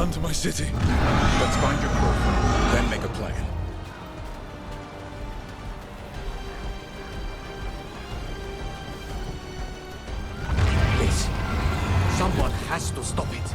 Come to my city. Let's find your girlfriend, then make a plan. This. Someone has to stop it.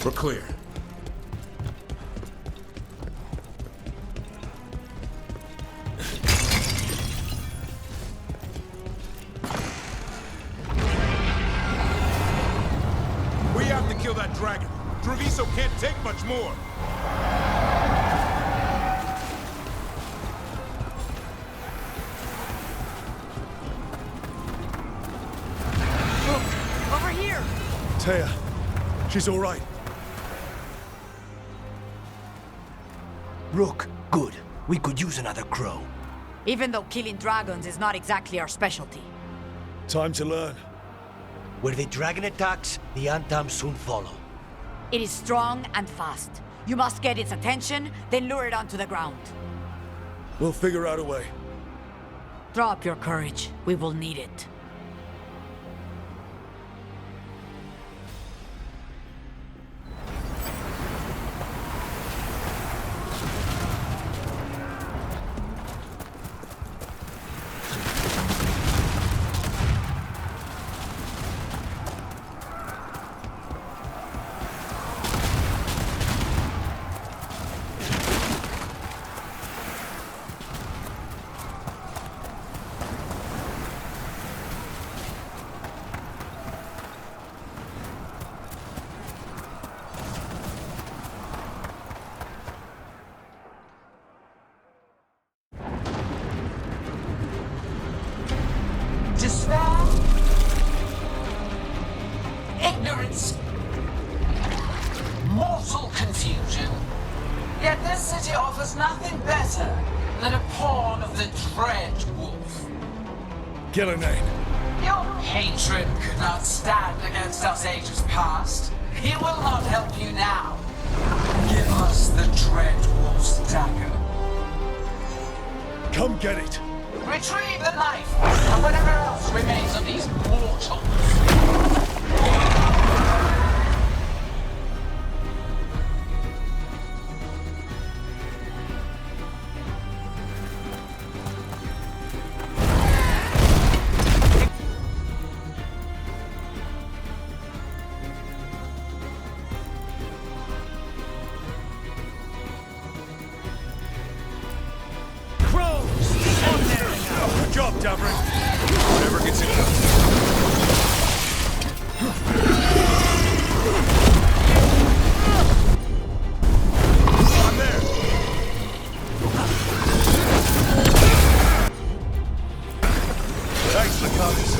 We're clear. We have to kill that dragon. Treviso can't take much more. Look, over here. Taya, she's all right. Rook, good. We could use another crow. Even though killing dragons is not exactly our specialty. Time to learn. Where the dragon attacks, the Antam soon follow. It is strong and fast. You must get its attention, then lure it onto the ground. We'll figure out a way. Drop your courage. We will need it. Despair, ignorance, mortal confusion. Yet this city offers nothing better than a pawn of the Dread Wolf. Gillenane. Your hatred could not stand against us ages past. He will not help you now. Give us the Dread Wolf's dagger. Come get it. Retrieve the knife and whatever else remains of these mortals. Good job, Davrin. Whatever gets it done. I'm there. Thanks, Lacanis.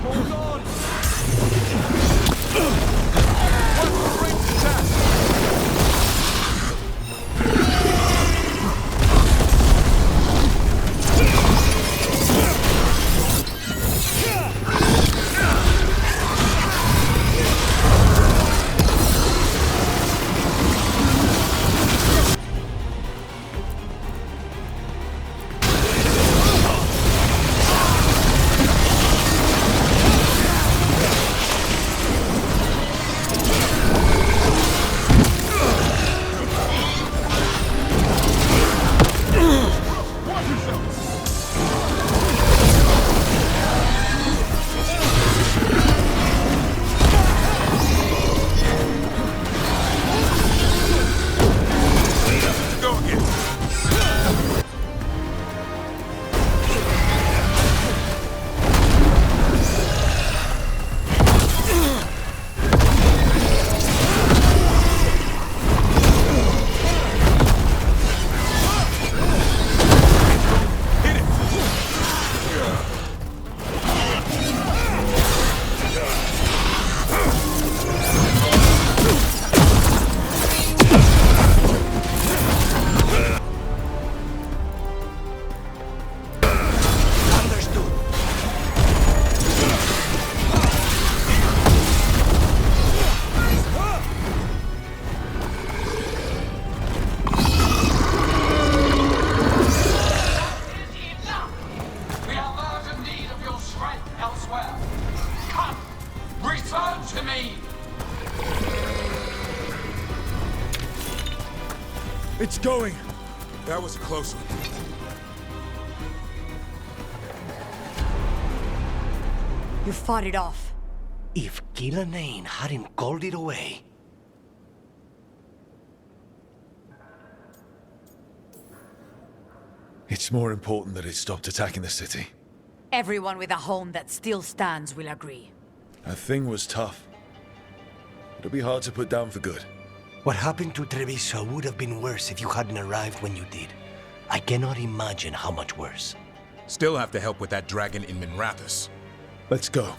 Hold on! What's the range attack? It's going! That was a close one. You fought it off. If Gillenane hadn't called it away... It's more important that it stopped attacking the city. Everyone with a home that still stands will agree. That thing was tough. It'll be hard to put down for good. What happened to Treviso would have been worse if you hadn't arrived when you did. I cannot imagine how much worse. Still have to help with that dragon in Minrathous. Let's go.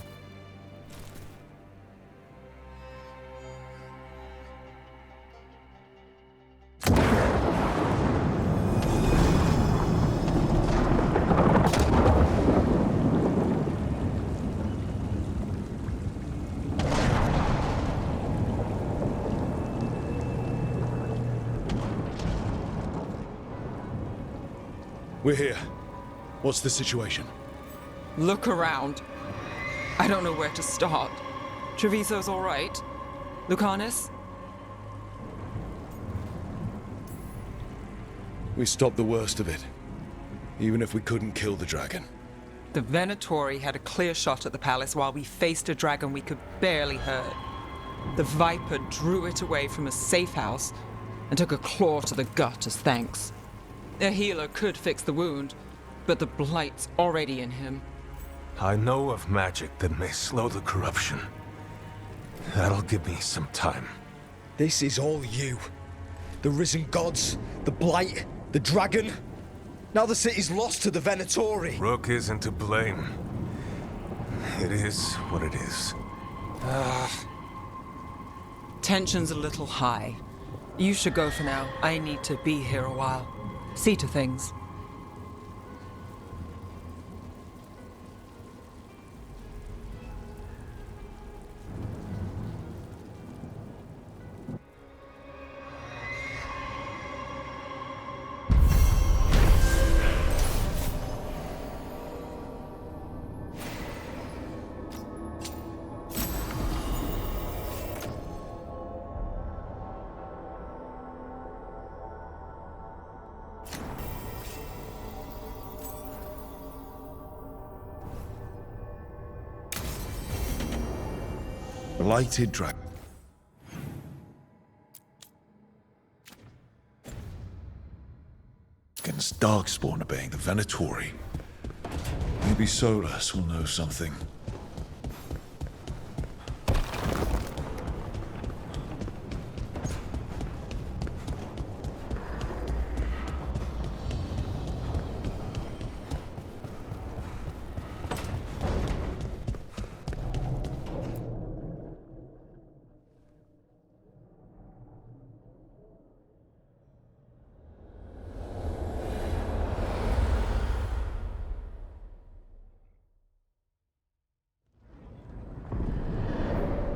We're here. What's the situation? Look around. I don't know where to start. Treviso's all right. Lucanus? We stopped the worst of it. Even if we couldn't kill the dragon. The Venatori had a clear shot at the palace while we faced a dragon we could barely hurt. The Viper drew it away from a safe house and took a claw to the gut as thanks. A healer could fix the wound, but the blight's already in him. I know of magic that may slow the corruption. That'll give me some time. This is all you. The risen gods, the blight, the dragon. Now the city's lost to the Venatori. Rook isn't to blame. It is what it is. Tension's a little high. You should go for now. I need to be here a while. See to things. Blighted dragon. Against Darkspawn obeying the Venatori. Maybe Solus will know something.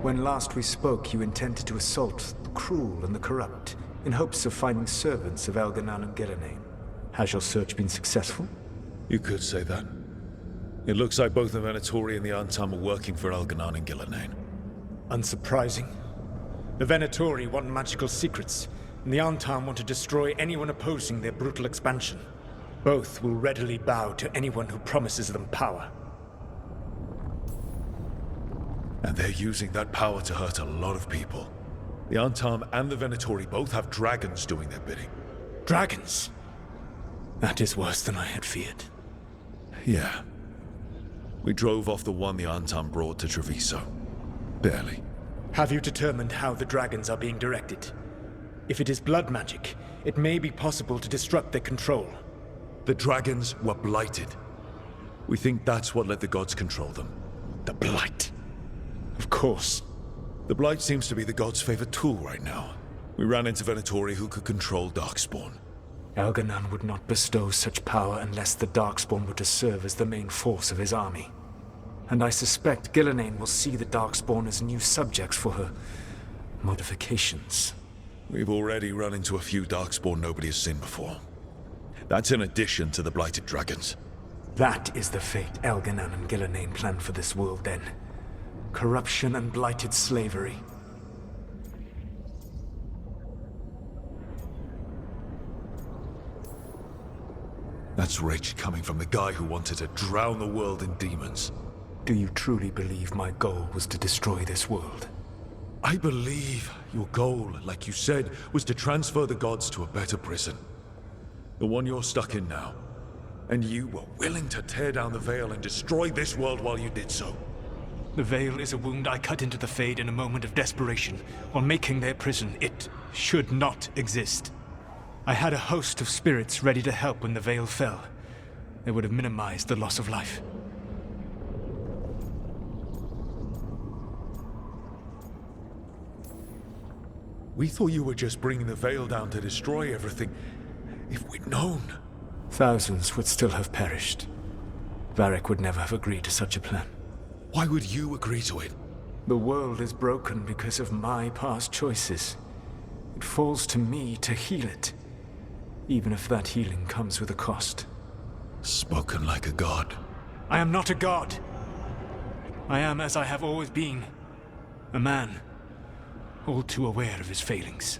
When last we spoke, you intended to assault the cruel and the corrupt, in hopes of finding servants of Elganan and Gillenane. Has your search been successful? You could say that. It looks like both the Venatori and the Antam are working for Elganan and Gillenane. Unsurprising. The Venatori want magical secrets, and the Antam want to destroy anyone opposing their brutal expansion. Both will readily bow to anyone who promises them power. And they're using that power to hurt a lot of people. The Antam and the Venatori both have dragons doing their bidding. Dragons? That is worse than I had feared. Yeah. We drove off the one the Antam brought to Treviso. Barely. Have you determined how the dragons are being directed? If it is blood magic, it may be possible to disrupt their control. The dragons were blighted. We think that's what let the gods control them. The blight. Of course. The blight seems to be the gods' favorite tool right now. We ran into Venatori who could control Darkspawn. Elganan would not bestow such power unless the Darkspawn were to serve as the main force of his army. And I suspect Gillenane will see the Darkspawn as new subjects for her modifications. We've already run into a few Darkspawn nobody has seen before. That's in addition to the blighted dragons. That is the fate Elganan and Gillenane planned for this world then. Corruption and blighted slavery. That's rage coming from the guy who wanted to drown the world in demons. Do you truly believe my goal was to destroy this world? I believe your goal, like you said, was to transfer the gods to a better prison. The one you're stuck in now. And you were willing to tear down the veil and destroy this world while you did so. The veil is a wound I cut into the Fade in a moment of desperation, while making their prison. It should not exist. I had a host of spirits ready to help when the veil fell. They would have minimized the loss of life. We thought you were just bringing the veil down to destroy everything. If we'd known... Thousands would still have perished. Varric would never have agreed to such a plan. Why would you agree to it? The world is broken because of my past choices. It falls to me to heal it, even if that healing comes with a cost. Spoken like a god. I am not a god. I am as I have always been. A man. All too aware of his failings.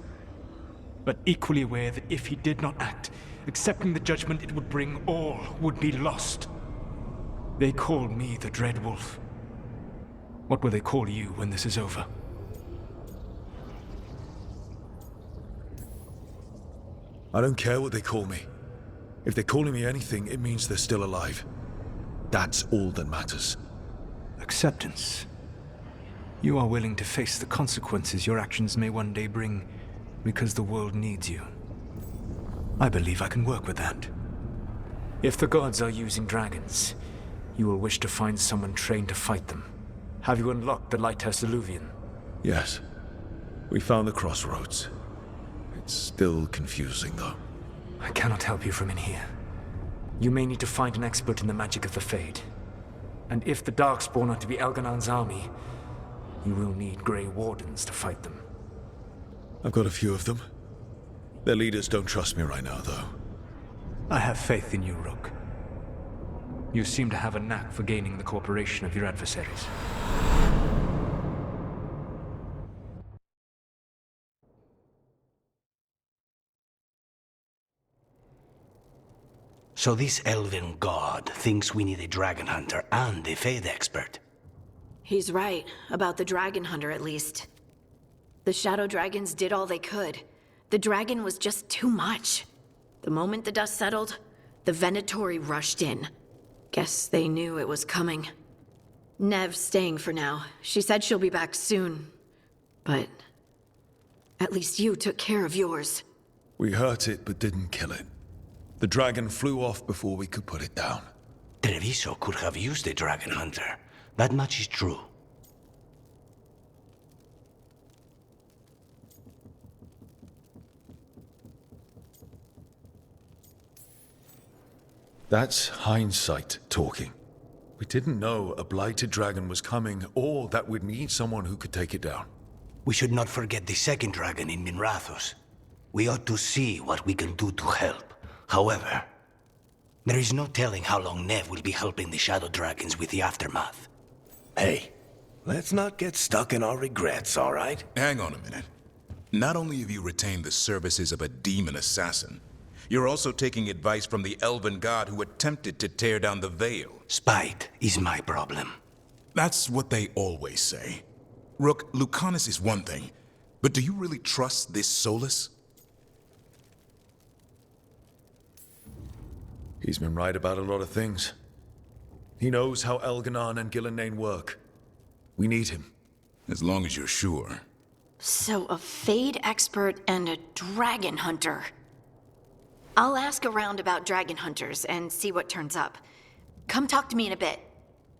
But equally aware that if he did not act, accepting the judgment it would bring, all would be lost. They call me the Dread Wolf. What will they call you when this is over? I don't care what they call me. If they're calling me anything, it means they're still alive. That's all that matters. Acceptance. You are willing to face the consequences your actions may one day bring because the world needs you. I believe I can work with that. If the gods are using dragons, you will wish to find someone trained to fight them. Have you unlocked the Lighthouse Illuvian? Yes. We found the crossroads. It's still confusing, though. I cannot help you from in here. You may need to find an expert in the magic of the Fade. And if the Darkspawn are to be Elganon's army, you will need Grey Wardens to fight them. I've got a few of them. Their leaders don't trust me right now, though. I have faith in you, Rook. You seem to have a knack for gaining the cooperation of your adversaries. So this elven god thinks we need a dragon hunter and a Fade expert. He's right, about the dragon hunter at least. The shadow dragons did all they could. The dragon was just too much. The moment the dust settled, the Venatori rushed in. Guess they knew it was coming. Nev's staying for now. She said she'll be back soon. But at least you took care of yours. We hurt it, but didn't kill it. The dragon flew off before we could put it down. Treviso could have used a dragon hunter. That much is true. That's hindsight talking. We didn't know a blighted dragon was coming, or that we'd need someone who could take it down. We should not forget the second dragon in Minrathos. We ought to see what we can do to help. However, there is no telling how long Nev will be helping the Shadow Dragons with the aftermath. Hey, let's not get stuck in our regrets, all right? Hang on a minute. Not only have you retained the services of a demon assassin, you're also taking advice from the elven god who attempted to tear down the veil. Spite is my problem. That's what they always say. Rook, Lucanus is one thing, but do you really trust this Solus? He's been right about a lot of things. He knows how Elganon and Gillenane work. We need him. As long as you're sure. So a Fade expert and a dragon hunter. I'll ask around about dragon hunters and see what turns up. Come talk to me in a bit.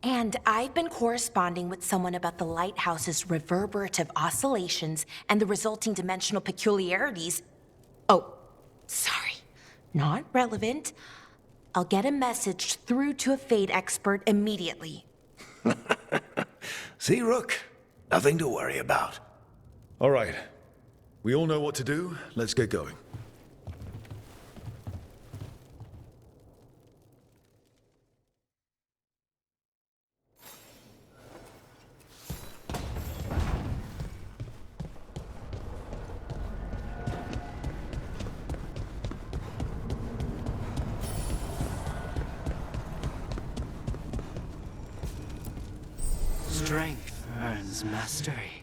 And I've been corresponding with someone about the lighthouse's reverberative oscillations and the resulting dimensional peculiarities. Oh, sorry. Not relevant. I'll get a message through to a Fade expert immediately. See, Rook? Nothing to worry about. All right. We all know what to do. Let's get going. Strength earns mastery.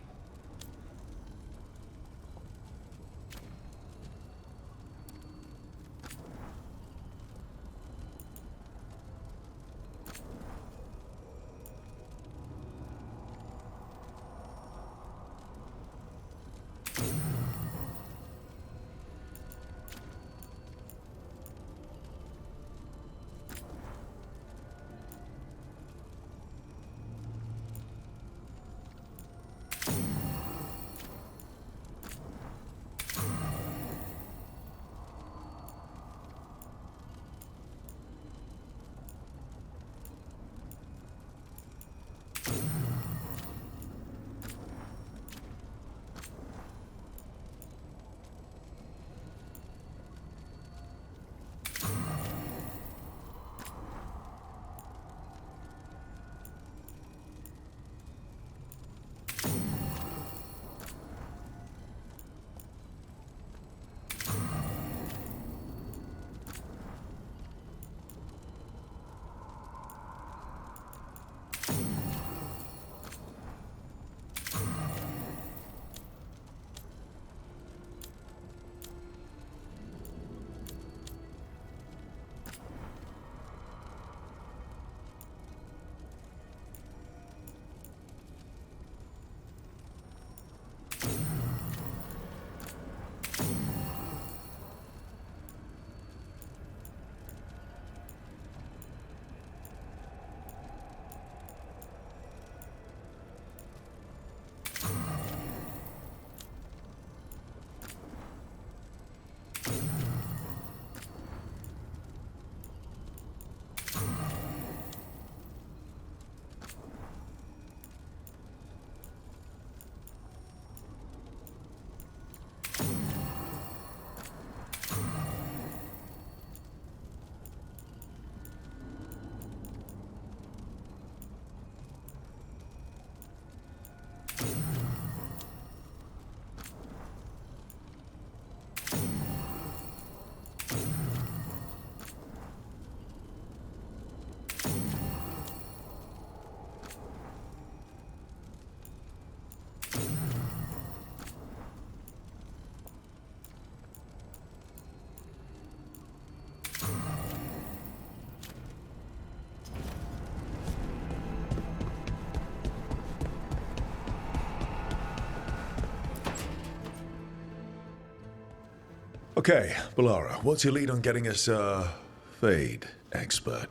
Okay, Bellara, what's your lead on getting us a Fade expert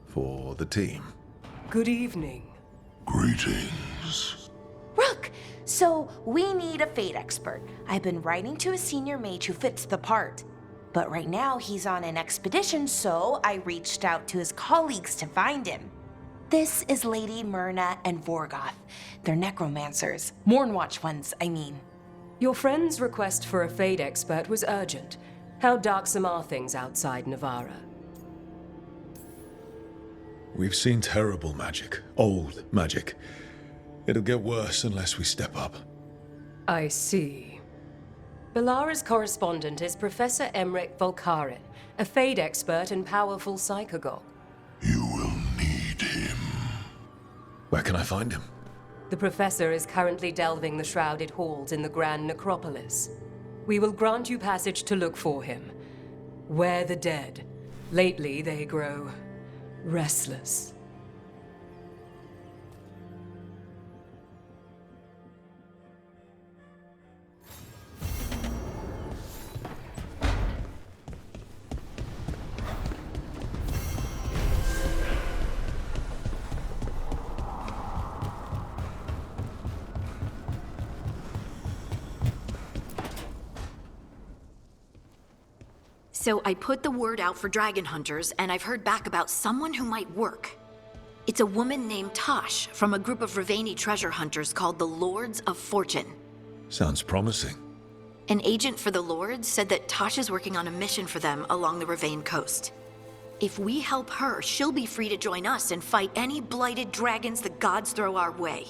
for the team? Good evening. Greetings. Rook! So, we need a Fade expert. I've been writing to a senior mage who fits the part. But right now, he's on an expedition, so I reached out to his colleagues to find him. This is Lady Myrna and Vorgoth. They're necromancers. Mournwatch ones, I mean. Your friend's request for a Fade expert was urgent. How darksome are things outside Navarra? We've seen terrible magic. Old magic. It'll get worse unless we step up. I see. Bellara's correspondent is Professor Emmerich Volkaren, a Fade expert and powerful psychagogue. Where can I find him? The Professor is currently delving the shrouded halls in the Grand Necropolis. We will grant you passage to look for him. Where the dead. Lately, they grow restless. So I put the word out for dragon hunters, and I've heard back about someone who might work. It's a woman named Taash from a group of Raveni treasure hunters called the Lords of Fortune. Sounds promising. An agent for the Lords said that Taash is working on a mission for them along the Ravane coast. If we help her, she'll be free to join us and fight any blighted dragons the gods throw our way.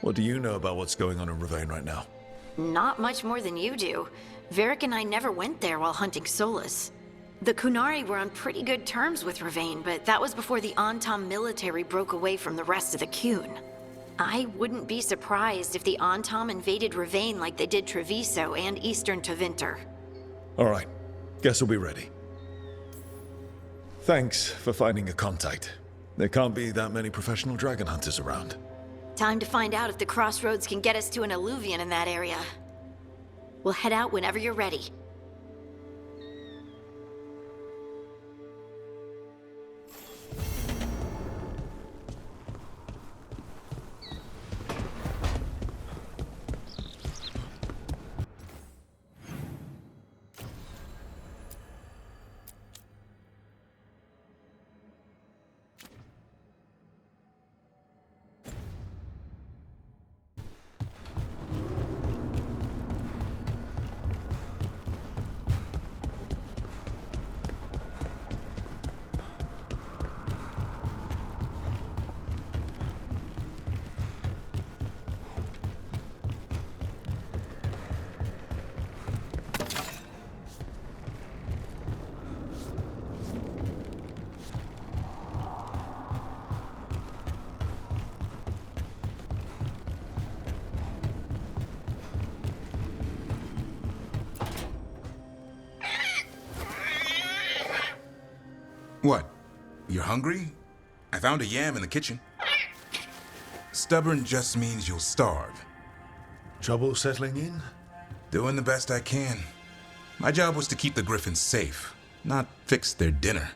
What do you know about what's going on in Ravane right now? Not much more than you do. Varric and I never went there while hunting Solus. The Kunari were on pretty good terms with Ravane, but that was before the Antam military broke away from the rest of the Kun. I wouldn't be surprised if the Antam invaded Ravane like they did Treviso and Eastern Tevinter. Alright, guess we'll be ready. Thanks for finding a contact. There can't be that many professional dragon hunters around. Time to find out if the crossroads can get us to an alluvion in that area. We'll head out whenever you're ready. What? You're hungry? I found a yam in the kitchen. Stubborn just means you'll starve. Trouble settling in? Doing the best I can. My job was to keep the griffins safe, not fix their dinner.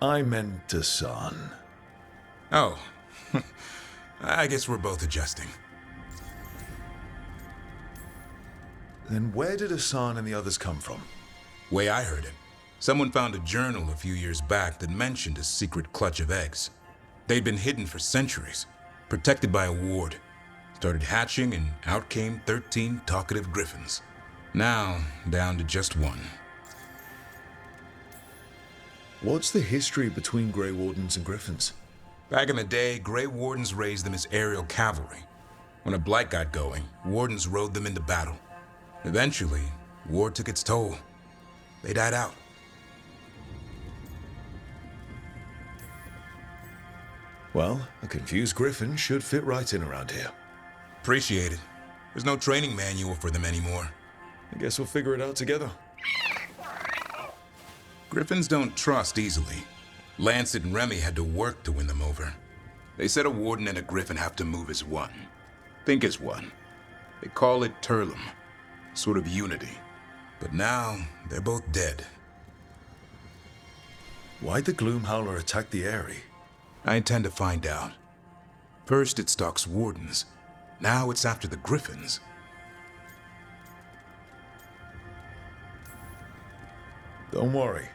I meant Hassan. Oh. I guess we're both adjusting. Then where did Hassan and the others come from? Way I heard it, someone found a journal a few years back that mentioned a secret clutch of eggs. They'd been hidden for centuries, protected by a ward. Started hatching and out came 13 talkative griffins. Now, down to just one. What's the history between Grey Wardens and Griffins? Back in the day, Grey Wardens raised them as aerial cavalry. When a blight got going, Wardens rode them into battle. Eventually, war took its toll. They died out. Well, a confused griffin should fit right in around here. Appreciate it. There's no training manual for them anymore. I guess we'll figure it out together. Griffins don't trust easily. Lancet and Remy had to work to win them over. They said a warden and a griffin have to move as one. Think as one. They call it Turlum. Sort of unity. But now, they're both dead. Why'd the Gloomhowler attack the Eyrie? I intend to find out. First it stalks wardens. Now it's after the griffins. Don't worry.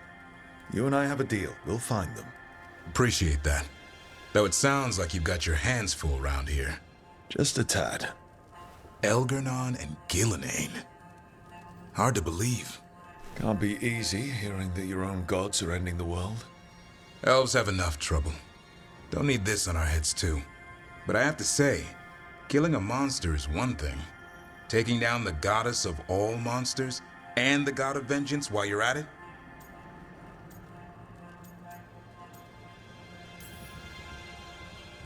You and I have a deal. We'll find them. Appreciate that. Though it sounds like you've got your hands full around here. Just a tad. Elgernon and Gillenane. Hard to believe. Can't be easy hearing that your own gods are ending the world. Elves have enough trouble. Don't need this on our heads too. But I have to say, killing a monster is one thing. Taking down the goddess of all monsters and the god of vengeance while you're at it?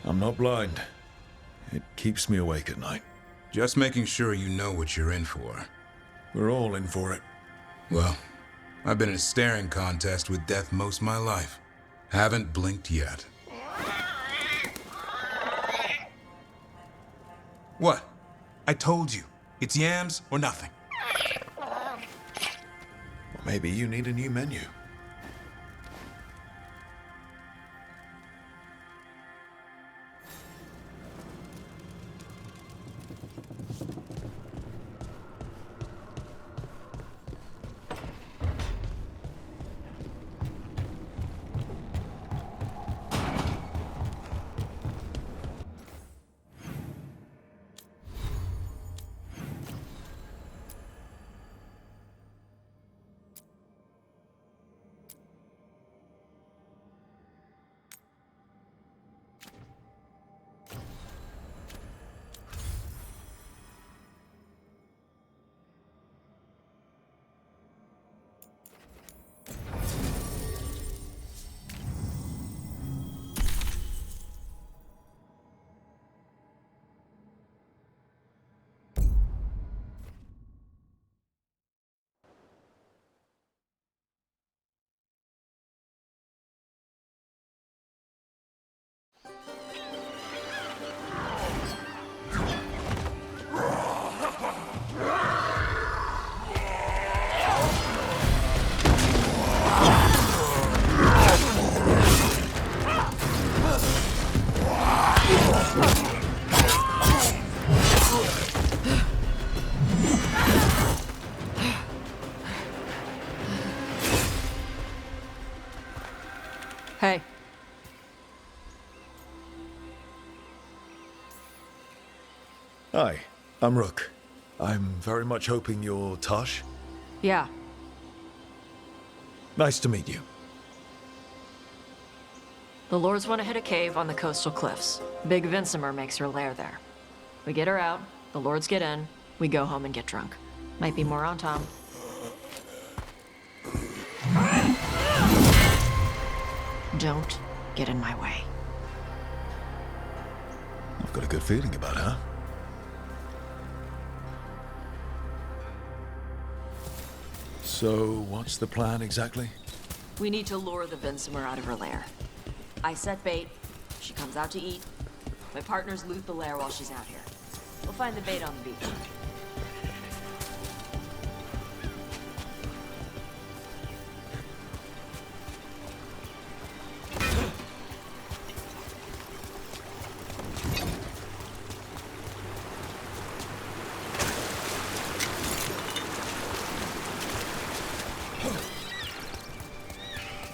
I'm not blind. It keeps me awake at night. Just making sure you know what you're in for. We're all in for it. Well, I've been in a staring contest with death most of my life. Haven't blinked yet. What? I told you. It's yams or nothing. Well, maybe you need a new menu. Hi, I'm Rook. I'm very much hoping you're Taash. Yeah. Nice to meet you. The Lords want to hit a cave on the coastal cliffs. Big Vinsimer makes her lair there. We get her out, the Lords get in, we go home and get drunk. Might be more on Tom. Don't get in my way. I've got a good feeling about her. So, what's the plan exactly? We need to lure the Vinsimer out of her lair. I set bait, she comes out to eat. My partners loot the lair while she's out here. We'll find the bait on the beach.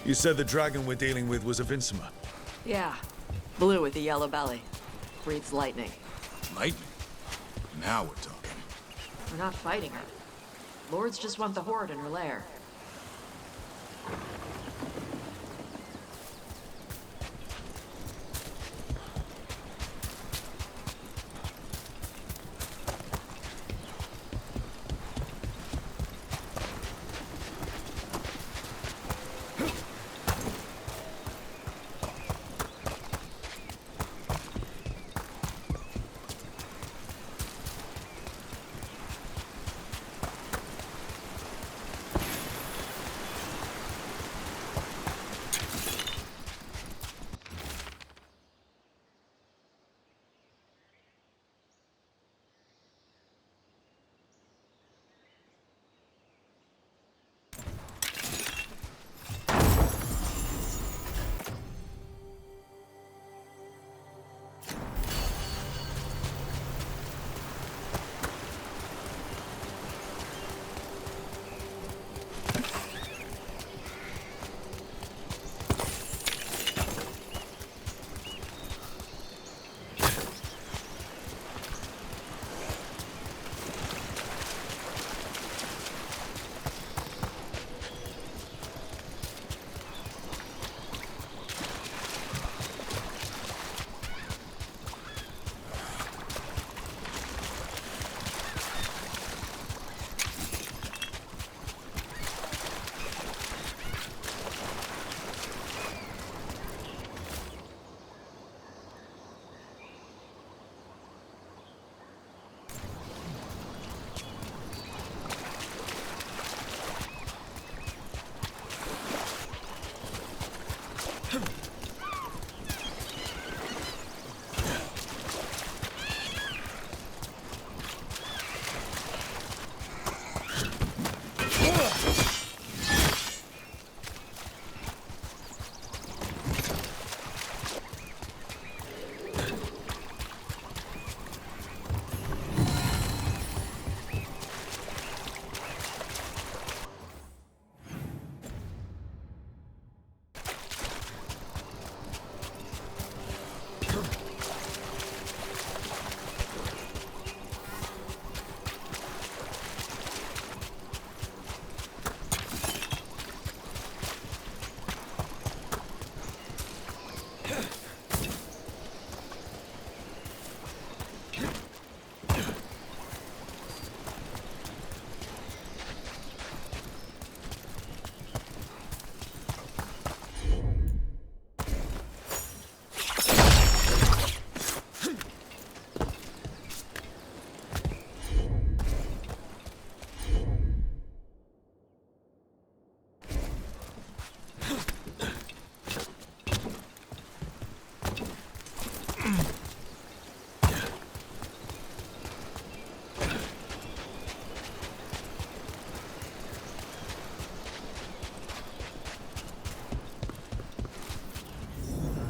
You said the dragon we're dealing with was a Vinsimer. Yeah. Blue with a yellow belly. Breathes lightning. Lightning? Now we're talking. We're not fighting her. Lords just want the Horde in her lair.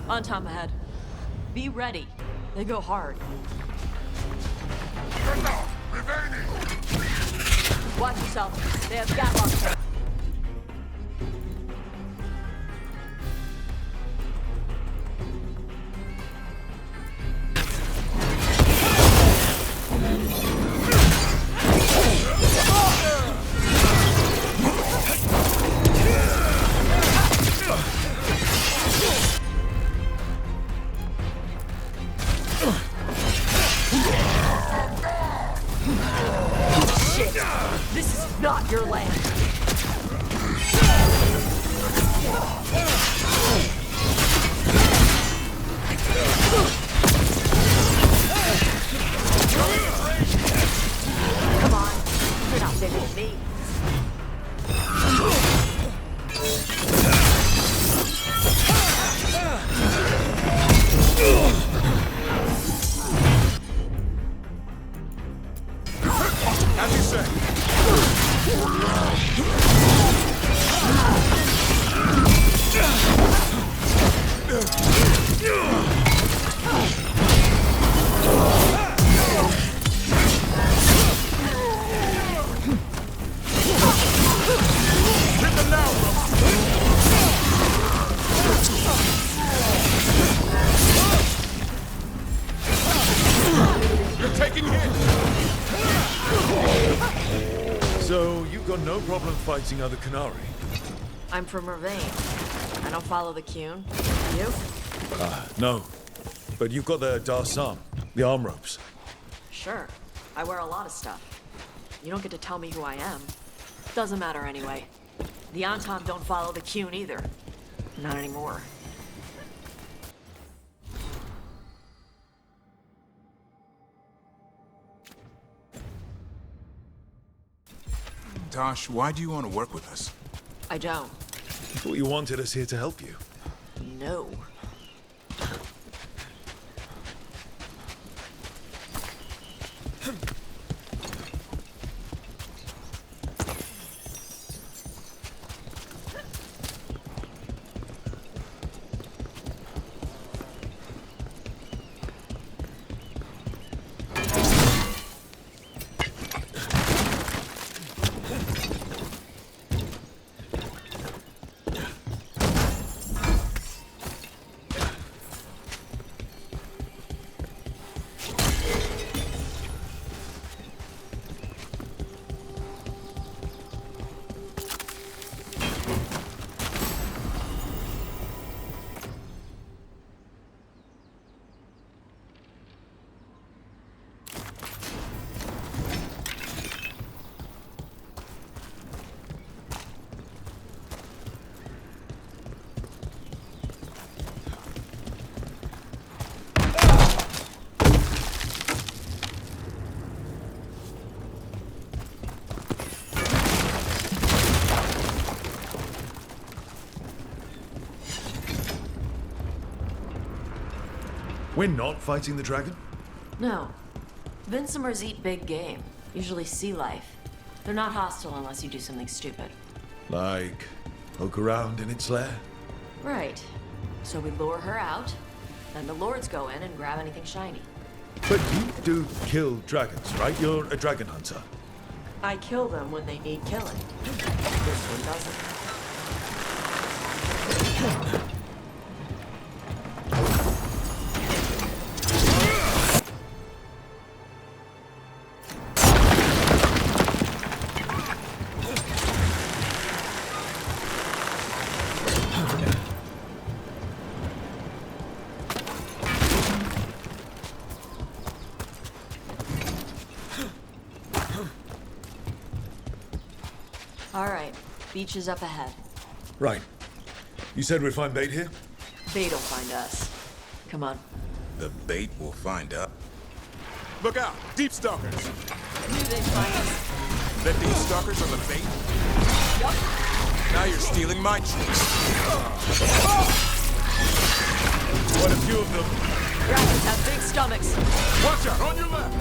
On top ahead. Be ready. They go hard. Watch yourself. They have gatlock. Shit! This is not your land! Come on, you're not bigger than me. As you say. Hit them now, you're taking hits. So, you've got no problem fighting other Canary? I'm from Mervain. I don't follow the Cune. You? No. But you've got the Darsam, the arm ropes. Sure. I wear a lot of stuff. You don't get to tell me who I am. Doesn't matter anyway. The Antam don't follow the Cune either. Not anymore. Taash, why do you want to work with us? I don't. I thought you wanted us here to help you. No. We're not fighting the dragon? No. Vincimers eat big game. Usually sea life. They're not hostile unless you do something stupid. Like, poke around in its lair? Right. So we lure her out, then the lords go in and grab anything shiny. But you do kill dragons, right? You're a dragon hunter. I kill them when they need killing. This one doesn't. All right, beach is up ahead. Right. You said we'd find bait here? Bait'll find us. Come on. The bait will find us. Look out! Deep stalkers! Knew they'd find us. The deep stalkers are the bait? Yup. Now you're stealing my tricks. Quite a few of them. Dragons have big stomachs. Watch out, on your left!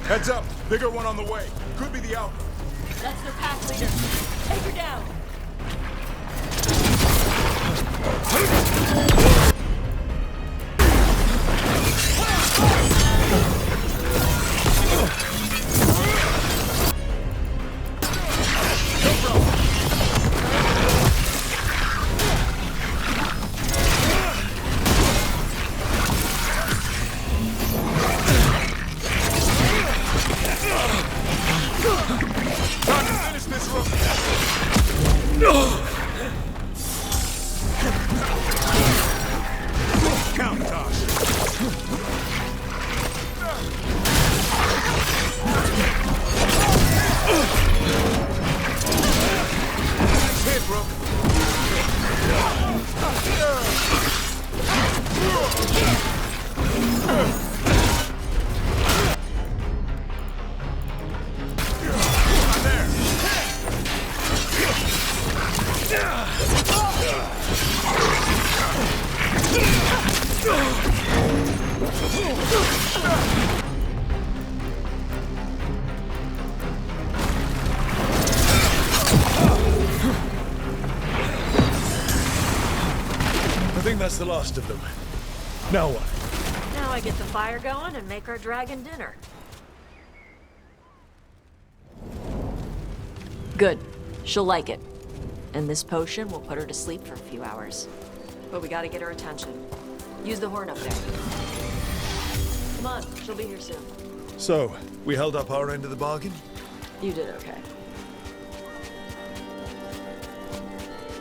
Heads up! Bigger one on the way. Could be the Alpha. That's their pack leader. Take her down. down, Taash! Nice hit, bro. I think that's the last of them. Now what? Now I get the fire going and make our dragon dinner. Good. She'll like it. And this potion will put her to sleep for a few hours. But we gotta get her attention. Use the horn up there. Come on, she'll be here soon. So, we held up our end of the bargain? You did okay.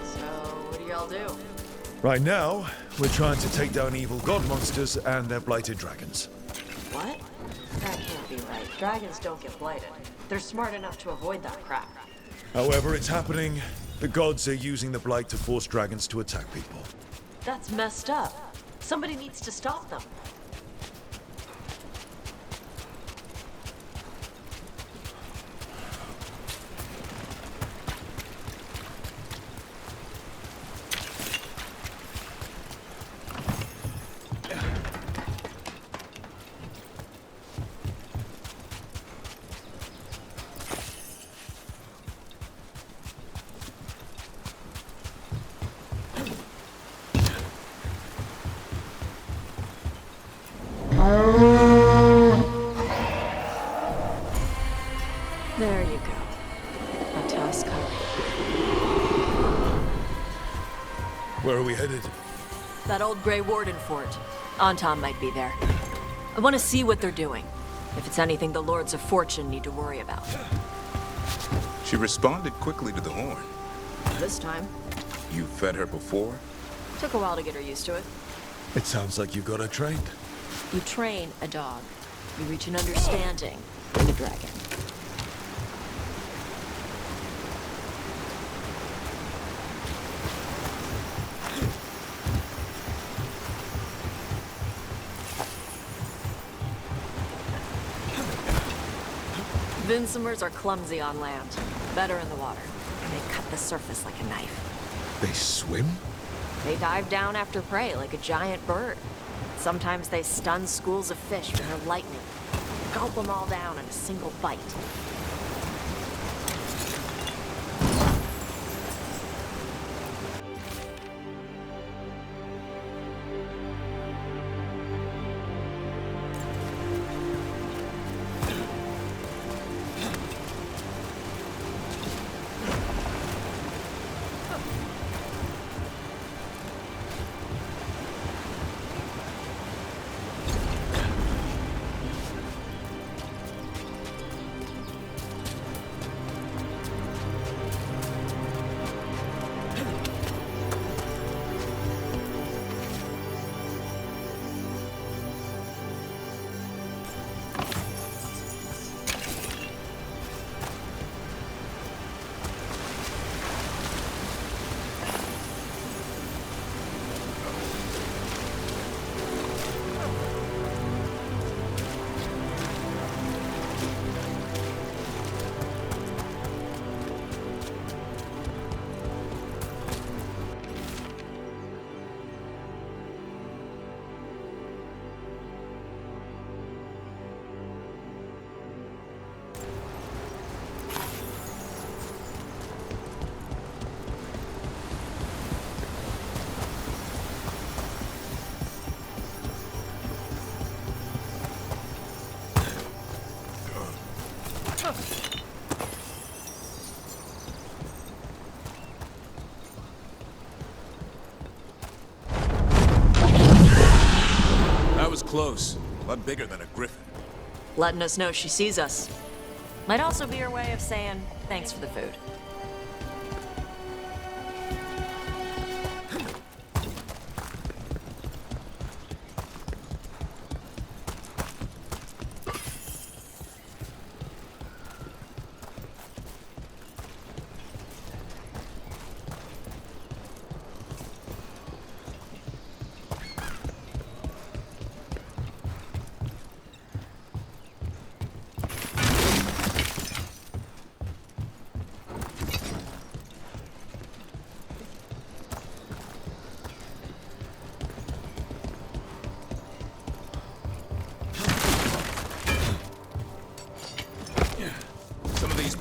So, what do y'all do? Right now, we're trying to take down evil god monsters and their blighted dragons. What? That can't be right. Dragons don't get blighted. They're smart enough to avoid that crap. However it's happening, the gods are using the blight to force dragons to attack people. That's messed up. Somebody needs to stop them. There you go. A task. Where are we headed? That old Grey Warden fort. Anton might be there. I want to see what they're doing. If it's anything the Lords of Fortune need to worry about. She responded quickly to the horn. This time. You fed her before? Took a while to get her used to it. It sounds like you got her trained. You train a dog. You reach an understanding with a dragon. Vinsomers are clumsy on land, better in the water, and they cut the surface like a knife. They swim? They dive down after prey like a giant bird. Sometimes they stun schools of fish with their lightning. Gulp them all down in a single bite. That was close. A lot bigger than a griffin. Letting us know she sees us. Might also be her way of saying thanks for the food.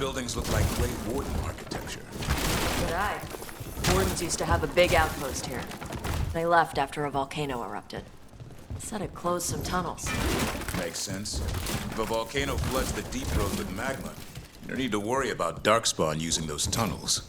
buildings look like Great Warden architecture. Good eye. Wardens used to have a big outpost here. They left after a volcano erupted. Said it closed some tunnels. Makes sense. If a volcano floods the deep road with magma, you don't need to worry about Darkspawn using those tunnels.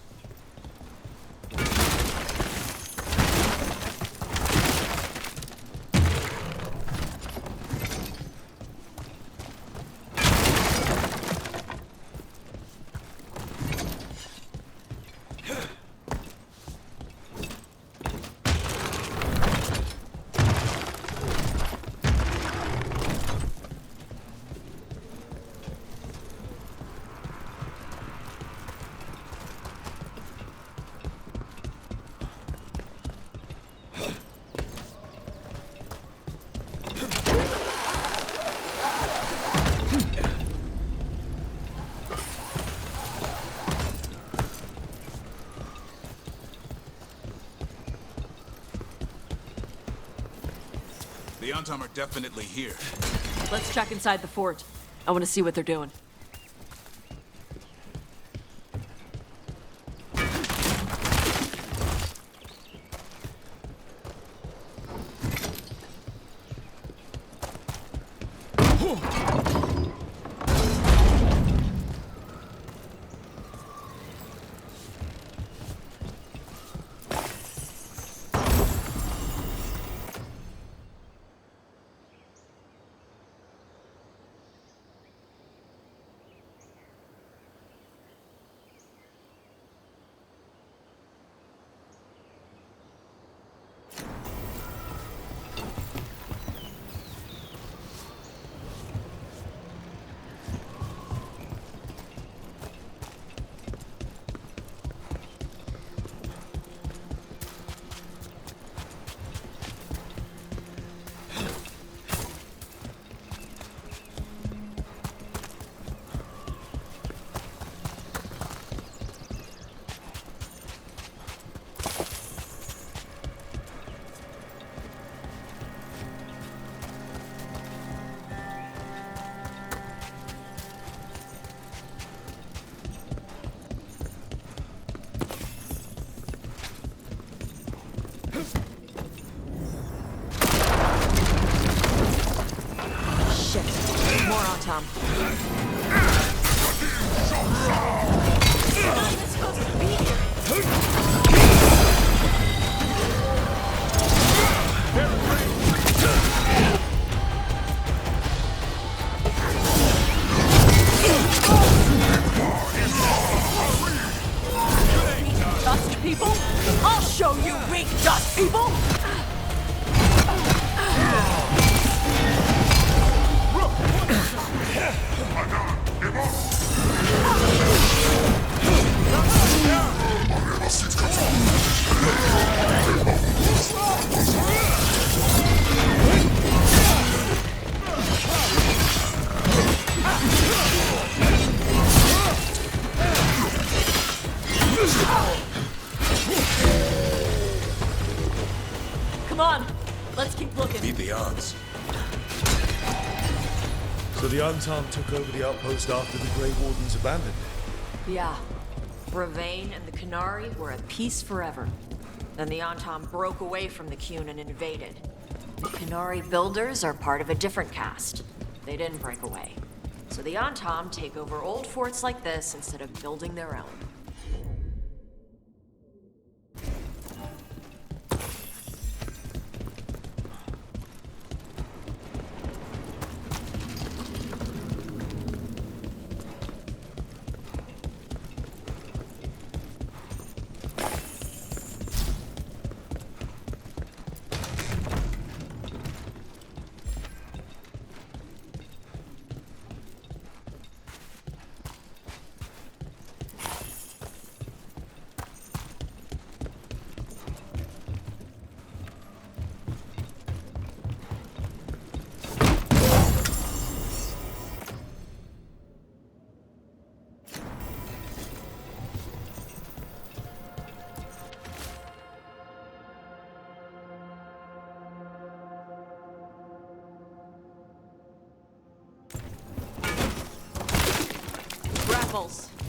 The Antom are definitely here. Let's check inside the fort. I want to see what they're doing. Tom. Dust people? I'll show you weak dust people! Come on, let's keep looking. Beat the odds. So the Antom took over the outpost after the Grey Wardens abandoned it? Yeah. Bravain and the Canary were at peace forever. Then the Antom broke away from the Qun and invaded. The Canary builders are part of a different caste. They didn't break away. So the Antom take over old forts like this instead of building their own.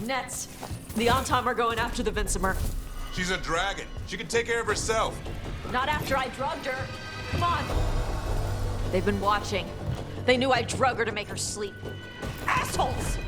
Nets. The Antom are going after the Vincimer. She's a dragon. She can take care of herself. Not after I drugged her. Come on. They've been watching. They knew I drug her to make her sleep. Assholes!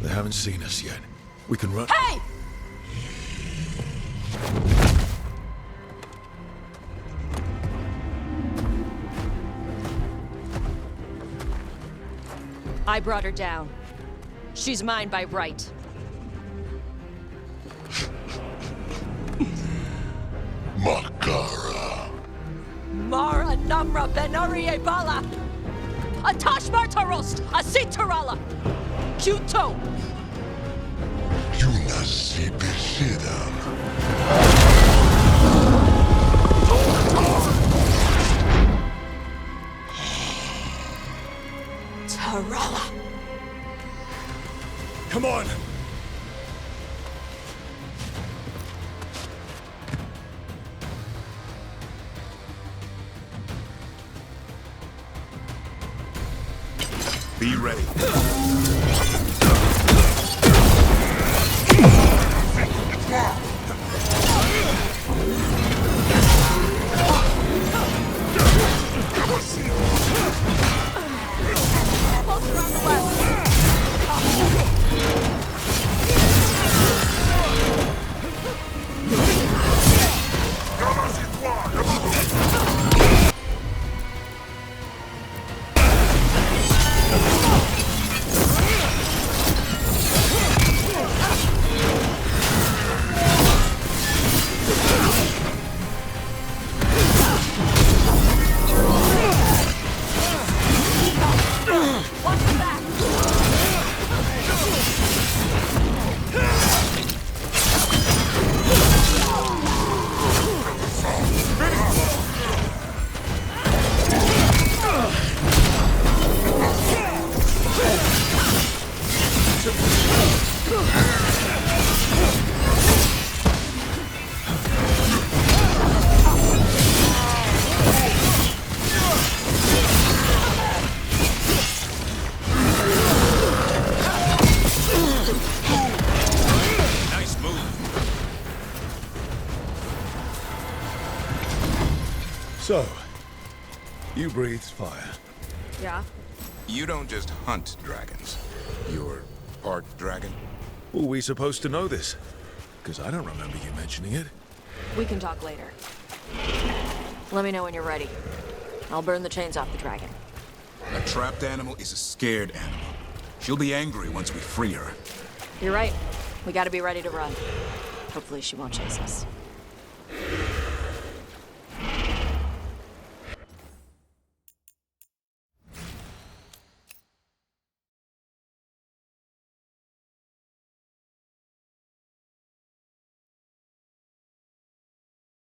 Haven't seen us yet. We can run. Hey! I brought her down. She's mine by right. Makara. Mar Anamra Benari Bala. A Taash Martarost, a Sitarala. Juto. Tarala. Come on! Be ready. So, you breathe fire. Yeah? You don't just hunt dragons. You're part dragon? Were we supposed to know this? Because I don't remember you mentioning it. We can talk later. Let me know when you're ready. I'll burn the chains off the dragon. A trapped animal is a scared animal. She'll be angry once we free her. You're right. We gotta be ready to run. Hopefully she won't chase us.